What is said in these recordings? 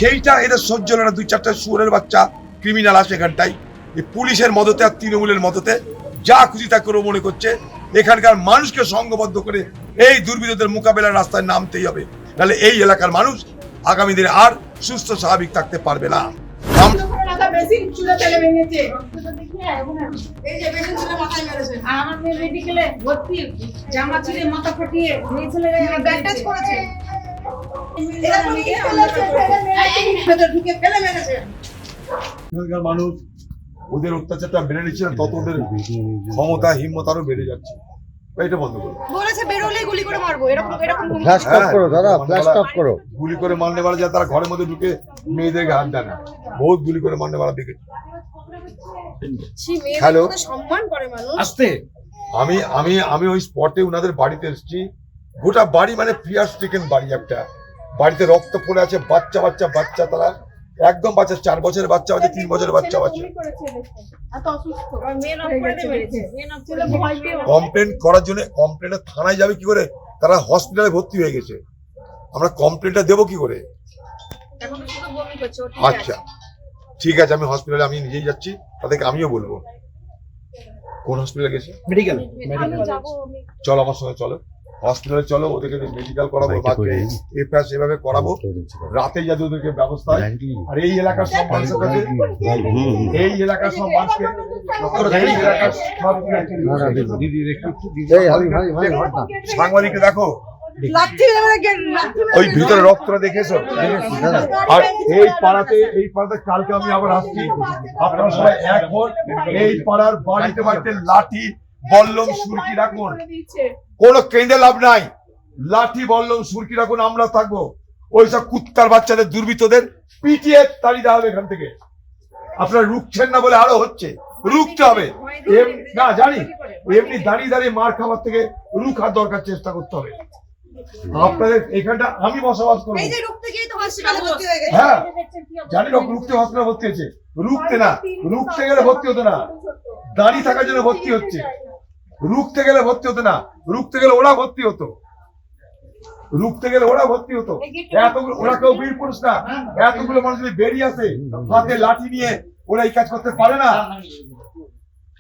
সেইটা এদের সহ্য হলো না। 2-4টা শুয়োরের বাচ্চা ক্রিমিনাল আসে এখানটাই, এই পুলিশের মদতে আর তৃণমূলের মদতে যা খুশি তা করে মনে করছে। এখানকার মানুষকে সংঘবদ্ধ করে এই দুর্বৃত্তদের মোকাবেলার রাস্তায় নামতেই হবে, তাহলে এই এলাকার মানুষ আগামী দিনে আর সুস্থ স্বাভাবিক থাকতে পারবে না। মানুষ ওদের অত্যাচারটা বেড়ে নিচ্ছে, তত ওদের ক্ষমতা হিম্মত আরো বেড়ে যাচ্ছে। এটা বন্ধ করো, বলেছে বেরোলেই গুলি করে মারবো, এরকম ফ্ল্যাশ টপ করো দাদা, ফ্ল্যাশ টপ করো। গুলি করে মারনে মারা যায়, তারা ঘরের মধ্যে ঢুকে মেয়েদেরকে হাত দেয় না, বহুত গুলি করে মারনে মারা দেখে। হ্যালো, সম্মান করে মানুষ। আসতে আমি ওই স্পটে ওনাদের বাড়িতে এসেছি। গোটা বাড়ি মানে ফিয়ার স্ট্রিকেন বাড়ি, একটা বাড়িতে রক্ত পড়ে আছে, বাচ্চা তারা একদম বাচ্চা, 4 বছরের বাচ্চা আছে, 3 বছরের বাচ্চা আছে। কমপ্লেন করার জন্য কমপ্লেনে থানায় যাবে কি করে? তারা হসপিটালে ভর্তি হয়ে গেছে, আমরা কমপ্লেনটা দেবো কি করে? আচ্ছা ঠিক আছে, আমি হসপিটালে আমি নিজেই যাচ্ছি, তাদেরকে আমিও বলবো। কোন হসপিটালে গেছে? মেডিকেল। চলো আমার সঙ্গে, চলো হসপিটালে চলো, ওদেরকে মেডিকেল করাবো, এফআইআর সেভাবে করাবো, রাতে যাতে ওদেরকে ব্যবস্থা হয়। আর এই এলাকার সব মানুষের কাছে, এই এলাকার সব মানুষকে, সাংবাদিককে দেখো ওই ভিতরে রক্তটা দেখেছো? আর এই পাড়াতে কালকে আমি আবার আসছি, আপনারা সবাই এক হন, এই পাড়ার বাড়িতে লাঠি বল্লম সুরকি রাখুন, কোনো কেঁদে লাভ নাই, লাঠি বল্লম সুরকি রাখুন, আমরা থাকবো। ওইসব কুত্তার বাচ্চাদের দুর্বৃত্তদের পিটিয়ে তাড়িয়ে দেওয়া হবে এখান থেকে। আপনারা রুখছেন না বলে আরো হচ্ছে, রুখতে হবে না, জানি এমনি দাঁড়িয়ে মার খাবার থেকে রুখার দরকার, চেষ্টা করতে হবে। আপনাদের এখানটা আমি বসবাস করবো, হ্যাঁ জানি রুখতে হসপিটালে ভর্তি হয়েছে, রুখতে গেলে ভর্তি হতো না, দাঁড়িয়ে থাকার জন্য ভর্তি হচ্ছে। রুখতে গেলে ভর্তি হতো না, রুখতে গেলে ওরা ভর্তি হতো, এতগুলো, ওরা কেউ বীর পুরুষ না, এতগুলো মানুষ যদি বেরিয়ে আসে হাতে লাঠি নিয়ে, ওরা এই কাজ করতে পারে না।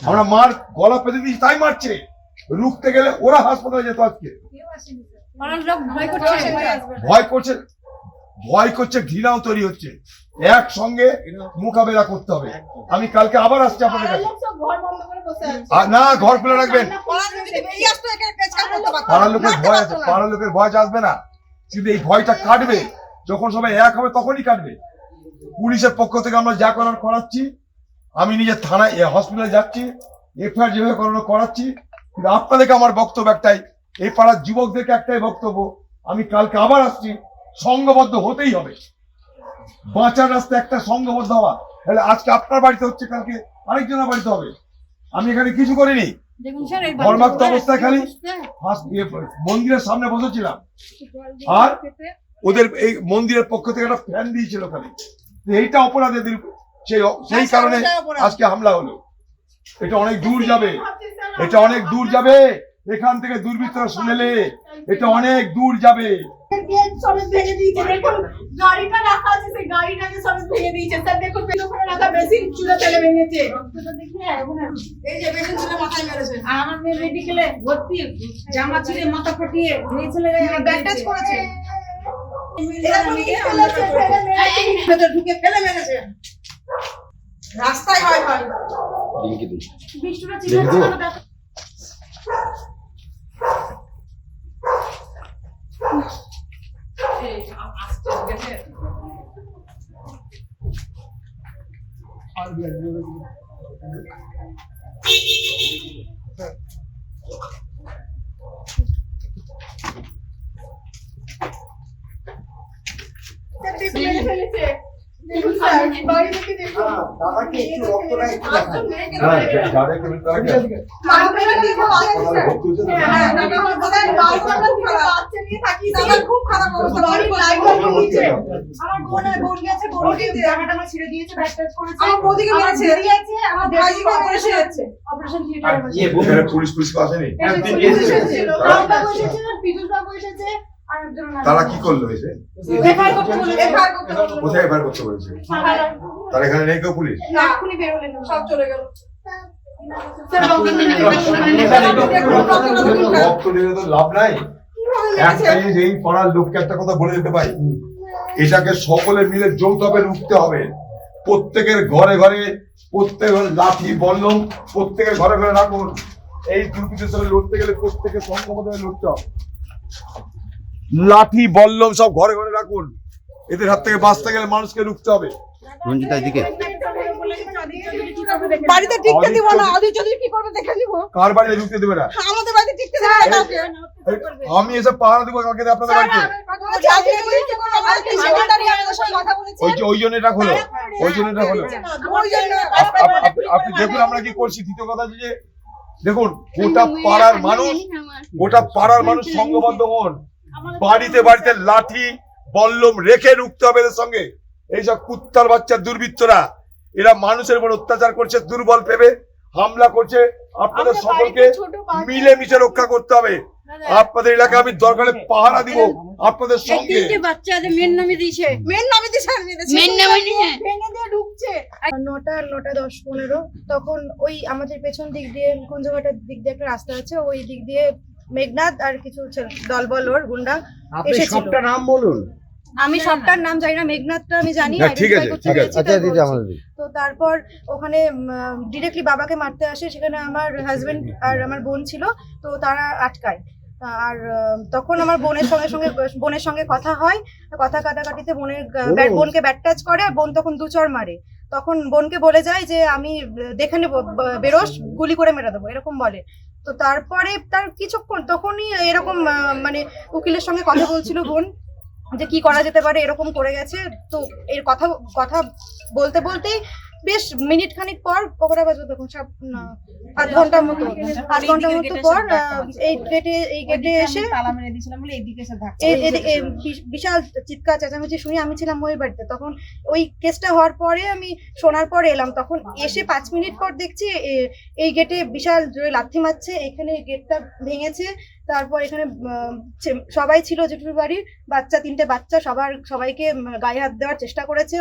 আমরা মার গলা পেতে দিয়েছি তাই মারছে, রুখতে গেলে ওরা হাসপাতালে যেত। আজকে ভয় করছে, ঘৃণাও তৈরি হচ্ছে, একসঙ্গে মোকাবেলা করতে হবে। আমি কালকে আবার আসছি আপনাদের কাছে। না, ঘর খুলে রাখবেন, পাড়ার লোকের ভয় আসবে না, কিন্তু এই ভয়টা কাটবে যখন সবাই এক হবে, তখনই কাটবে। পুলিশের পক্ষ থেকে আমরা যা করার করাচ্ছি, আমি নিজে থানায় হসপিটালে যাচ্ছি, এফআইআর যেভাবে করাচ্ছি, কিন্তু আপনাদেরকে আমার বক্তব্য একটাই, এই পাড়ার যুবকদেরকে একটাই বক্তব্য, আমি কালকে আবার আসছি, সংঘবদ্ধ হতেই হবে। বাঁচার রাস্তা একটা, সংঘবদ্ধ হওয়া। তাহলে আজকে আপনার বাড়িতে হচ্ছে, কালকে আরেকজনের বাড়িতে হবে। আমি এখানে কিছু করিনি, ধর্মাক্ত অবস্থায় খালি মন্দিরের সামনে বসেছিলাম, আর ওদের এই মন্দিরের পক্ষ থেকে একটা ফ্যান দিয়েছিল খালি, এইটা অপরাধ এদের, সেই কারণে আজকে হামলা হলো। এটা অনেক দূর যাবে, এখান থেকে দুর্বৃত্তরা শুনেলে এটা অনেক দূর যাবে। গাড়িটা রাখা আছে, সেই গাড়িটাকে সব ভেঙে দিয়েছে স্যার। দেখুন ওখানে রাখা বেসিন চুলা তেলে ভেঙেছে, এই যে বেসিন চুলা মাথায় মেরেছে। আর আমার মেয়ে মেডিকেলে ভর্তি, জামা ছিঁড়ে মাথা ফাটিয়ে নিয়ে চলে গেছে, ব্যান্ডেজ করেছে, ভেতর ঢুকে ফেলে মেরেছে। রাস্তায় হয় বিষ্ণুরা চিন্তা নিয়ে থাকি, আমার খুব খারাপ অবস্থা, বাড়ির লাইট বন্ধ হচ্ছে। আমার বোন গেছে, বোনকে জামাটা আমার ছিঁড়ে দিয়েছে, ব্যাট টাচ করেছে। আমার বৌদিকে মেরেছে, দিয়েছে, আমার ভাইকে মেরেছে যাচ্ছে। অপারেশন থিয়েটারে বসে। এখানে পুলিশ আসেনি? এসেছিল, বাবু এসেছিল, পিটুস বাবু এসেছে, আর একজন তারা কি করলো এসে? এফআইআর করতে বলেছে, এফআইআর করতে বলেছে। কোথায় এফআইআর করতে বলেছে? তার এখানে নেই কেউ পুলিশ? না, এখনই বেরোলেন, সব চলে গেল। রক্ত দিলে তো লাভ নাই। একটা জিনিস, এই পাড়ার লোককে একটা কথা বলে দিতে পারি, এটাকে সকলে মিলে যৌথভাবে রুখতে হবে। প্রত্যেকের ঘরে ঘরে, প্রত্যেকের লাঠি বল্লম প্রত্যেকের ঘরে ঘরে রাখুন। এই দুর্নীতির সঙ্গে লড়তে গেলে প্রত্যেকের সংগঠিত হয়ে লড়তে হবে। লাঠি বল্লম সব ঘরে ঘরে রাখুন। এদের হাত থেকে বাঁচতে গেলে মানুষকে রুখতে হবে। রঞ্জিতা দিকে বাড়িতে টিকতে দিব না, আদি যদি কি করবে দেখে নিব। কার বাড়িতে ঢুকতে দেবে না? আমাদের বাড়িতে টিকতে দেবে না কাউকে। আমি এসে পাহারা দিব কালকে আপনাদের বাড়িতে। ওই জন্য এটা হলো, ওই জন্য এটা হলো। আপনি দেখুন আমরা কি করছি। দ্বিতীয় কথা যে দেখুন, গোটা পাড়ার মানুষ সংঘবদ্ধ হন। বাড়িতে বাড়িতে লাঠি বল্লম রেখে রুখতে হবে এদের সঙ্গে। এইসব কুত্তার বাচ্চা দুর্বৃত্তরা, এরা মানুষের উপর অত্যাচার করছে, দুর্বল ভেবে হামলা করছে। আপনাদের সকলকে মিলেমিশে রক্ষা করতে হবে। আপনাদের এলাকায় আমি দরকারে পাহারা দিব আপনাদের সঙ্গে। বাচ্চাদের মেন নামে দিয়েছে, ভেঙে দিয়ে ঢুকছে। 9:10-15 তখন ওই আমাদের পেছন দিক দিয়ে কুঞ্জঘাটার দিক দিয়ে একটা রাস্তা আছে, ওই দিক দিয়ে মেঘনাথ আর কিছু দলবল ওর গুন্ডা এসেছিল। নাম বলুন। আমি সবটার নাম জানি না, মেঘনাথটা আমি জানি। না, ঠিক আছে, ঠিক আছে। আচ্ছা দিদি আমাদের তো তারপর ওখানে ডিরেক্টলি বাবাকে মারতে আসে। সেখানে আমার হাজবেন্ড আর আমার বোন ছিল, তো তারা আটকায়। আর তখন আমার বোনের সঙ্গে কথা হয়। কথা কাটাকাটিতে বোনকে ব্যাট টাচ করে, আর বোন তখন 2 চড় মারে। তখন বোনকে বলে যায় যে আমি দেখে নেবো, বেরোস, গুলি করে মেরে দেবো, এরকম বলে। তো তারপরে তার কিছুক্ষণ তখনই এরকম মানে উকিলের সঙ্গে কথা বলছিল বোন, যে কি করা যেতে পারে, এরকম করে গেছে। তো এর কথা বলতে বলতেই বেশ মিনিট খানিক পর, কটা বাজবে তখন, 8 ঘন্টার মতো পর এই গেটে এসে তালা মেরে দিয়েছিলাম বলে এইদিকে এসে ধাক্কা। বিশাল চিৎকার চেঁচামেচি শুনি। আমি ছিলাম ওই বাড়িতে তখন। ওই কেসটা হওয়ার পরে আমি শোনার পরে এলাম। তখন এসে 5 মিনিট পর দেখছি এই গেটে বিশাল জোরে লাথি মারছে। এখানে গেটটা ভেঙেছে। তারপর এখানে সবাই ছিল, জেঠুর বাড়ির বাচ্চা, 3টে বাচ্চা, সবাইকে গায়ে হাত দেওয়ার চেষ্টা করেছে।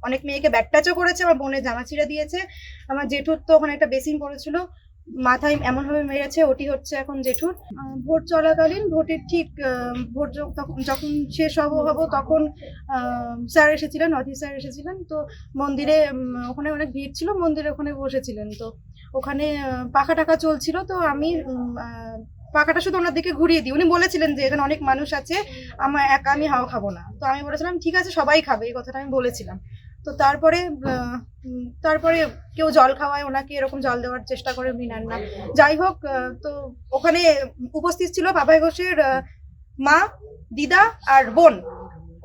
অনেক মেয়েকে ব্যাট টাচও করেছে। আমার বোনের জামা ছিঁড়ে দিয়েছে। আমার জেঠুর তো ওখানে একটা বেসিন পড়েছিল, মাথায় এমন ভাবে মেরেছে। ওটি হচ্ছে এখন জেঠুর। ভোট চলাকালীন, ভোটের ঠিক ভোট যখন শেষ হবো তখন স্যার এসেছিলেন, অধীর স্যার এসেছিলেন। তো মন্দিরে ওখানে অনেক ভিড় ছিল, মন্দিরে ওখানে বসেছিলেন। তো ওখানে পাখা টাকা চলছিল। তো আমি পাখাটা শুধু ওনার দিকে ঘুরিয়ে দিই। উনি বলেছিলেন যে এখানে অনেক মানুষ আছে, আমি হাওয়া খাবো না। তো আমি বলেছিলাম ঠিক আছে, সবাই খাবে, এই কথাটা আমি বলেছিলাম। তো তারপরে কেউ জল খাওয়ায় ওনাকে, এরকম জল দেওয়ার চেষ্টা করে, উনি নেন না। যাই হোক, তো ওখানে উপস্থিত ছিল পাপাই ঘোষের মা, দিদা আর বোন।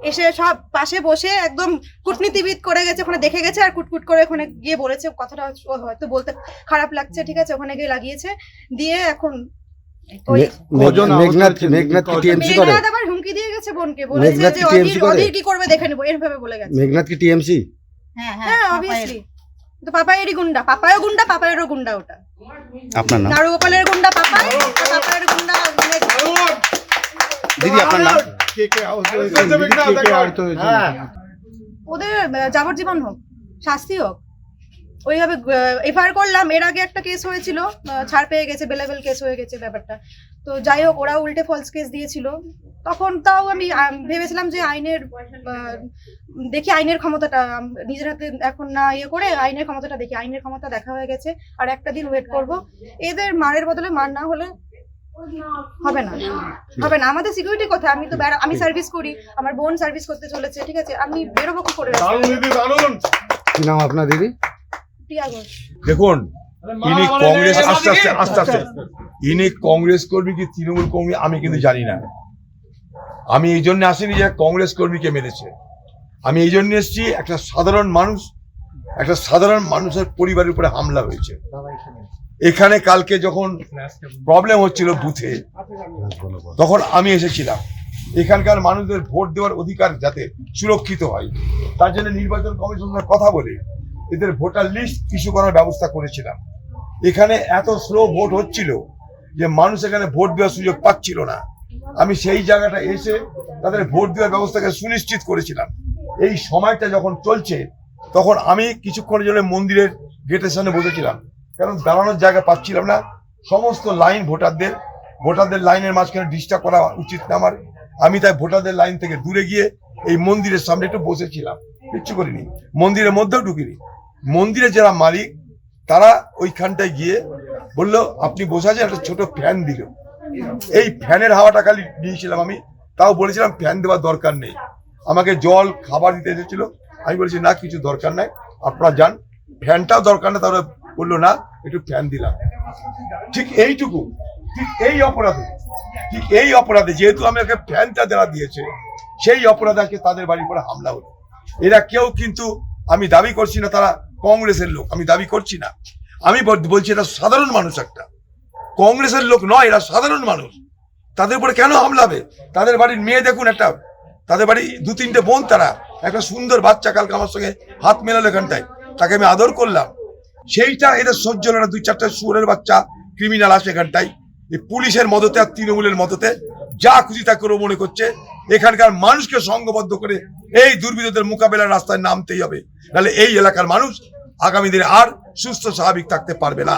এসে সব পাশে বসে একদম কূটনীতিবিদ করে গেছে, ওখানে দেখে গেছে আর কুটকুট করে ওখানে গিয়ে বলেছে। কথাটা হয়তো বলতে খারাপ লাগছে, ঠিক আছে, ওখানে গিয়ে লাগিয়েছে। দিয়ে এখন মেঘনাথ কি টিএমসি করে? আবার হুমকি দিয়ে গেছে বোনকে, বলেছে যে অধীর কি করবে দেখে নেবো, এরভাবে বলে গেছে। মেঘনাথ কি টিএমসি? হ্যাঁ অবভিয়াসলি। তো পাপায়েরই গুন্ডা, পাপায়েরও গুন্ডা ওটা। আপনার নাম? নারুগোপালের গুন্ডা পাপায়ের গুন্ডা। দিদি আপনার নাম? ওদের যাবজ্জীবন হোক, শাস্তি হোক। ওইভাবে এফআইআর করলাম। এর আগে একটা কেস হয়েছিল, ছাড় পেয়ে গেছে, বেলেবেল কেস হয়ে গেছে ব্যাপারটা। তো যাই হোক, ওরা উল্টে ফলস কেস দিয়েছিল। তখন তাও আমি ভেবেছিলাম যে দেখি আইনের ক্ষমতাটা নিজের হাতে এখন না করে আইনের ক্ষমতাটা দেখি। আইনের ক্ষমতা দেখা হয়ে গেছে, আর একটা দিন ওয়েট করব। এদের মারের বদলে মার না হলে হবে না। আমাদের সিকিউরিটি কোথায়? আমি সার্ভিস করি, আমার বোন সার্ভিস করতে চলেছে, ঠিক আছে, আমি বেরোবো কি করে? কি নাম আপনার দিদি? প্রিয়া ঘোষ। দেখুন, ইনি কংগ্রেস আস্তে ইনি কংগ্রেস কর্মী কি তৃণমূল কর্মী আমি কিন্তু জানি না। আমি এই জন্য আসিনি যে কংগ্রেস কর্মীকে মেরেছে। আমি এই জন্য এসেছি, একটা সাধারণ মানুষের পরিবারের উপরে হামলা হয়েছে। এখানে কালকে যখন প্রবলেম হচ্ছিল বুথে, তখন আমি এসেছিলাম। এখানকার মানুষদের ভোট দেওয়ার অধিকার যাতে সুরক্ষিত হয়, তার জন্য নির্বাচন কমিশনের সঙ্গে কথা বলে এদের ভোটার লিস্ট ইস্যু করার ব্যবস্থা করেছিলাম। এখানে এত স্লো ভোট হচ্ছিল যে মানুষ এখানে ভোট দেওয়ার সুযোগ পাচ্ছিল না। আমি সেই জায়গাটা এসে তাদের ভোট দেওয়ার ব্যবস্থাকে সুনিশ্চিত করেছিলাম। এই সময়টা যখন চলছে তখন আমি কিছুক্ষণের জন্য মন্দিরের গেটের সামনে বসেছিলাম, কারণ দাঁড়ানোর জায়গা পাচ্ছিলাম না। সমস্ত লাইন ভোটারদের লাইনের মাঝখানে ডিস্টার্ব করা উচিত না আমার। আমি তাই ভোটারদের লাইন থেকে দূরে গিয়ে এই মন্দিরের সামনে একটু বসেছিলাম, কিচ্ছু করিনি, মন্দিরের মধ্যেও ঢুকিনি। মন্দিরে যারা মালিক তারা ওইখানটায় গিয়ে বললো আপনি বসে আছেন, একটা ছোট ফ্যান দিল। এই ফ্যানের হাওয়াটা খালি নিয়েছিলাম আমি, তাও বলেছিলাম ফ্যান দেওয়ার দরকার নেই। আমাকে জল খাবার দিতে এসেছিল, আমি বলেছি না কিছু দরকার নাই, আপনারা যান, ফ্যানটাও দরকার না। তাহলে বললো না একটু ফ্যান দিলাম। ঠিক এইটুকু, ঠিক এই অপরাধে যেহেতু আমাকে ফ্যানটা দেওয়া দিয়েছে, সেই অপরাধে আজকে তাদের বাড়ির পরে হামলা হলো। এরা কেউ কিন্তু, আমি দাবি করছি না তারা কংগ্রেসের লোক, আমি দাবি করছি না, আমি বলছি এটা সাধারণ মানুষ, একটা কংগ্রেসের লোক নয়, এরা সাধারণ মানুষ। তাদের উপরে কেন হামলা হবে? তাদের বাড়ির মেয়ে দেখুন, একটা তাদের বাড়ি 2-3টে বোন, তারা একটা সুন্দর বাচ্চা কালকে আমার সঙ্গে হাত মেলালো এখানটায়, তাকে আমি আদর করলাম। সেইটা এদের সহ্য হলো না। 2-4টা সুরের বাচ্চা ক্রিমিনাল আসে এখানটায়, এই পুলিশের মদতে আর তৃণমূলের মদতে যা খুশি তা করে মনে করছে। এখানকার মানুষকে সংঘবদ্ধ করে এই দুর্বৃত্তদের মোকাবেলার রাস্তায় নামতেই হবে, নাহলে এই এলাকার মানুষ আগামী দিনে আর সুস্থ স্বাভাবিক থাকতে পারবে না।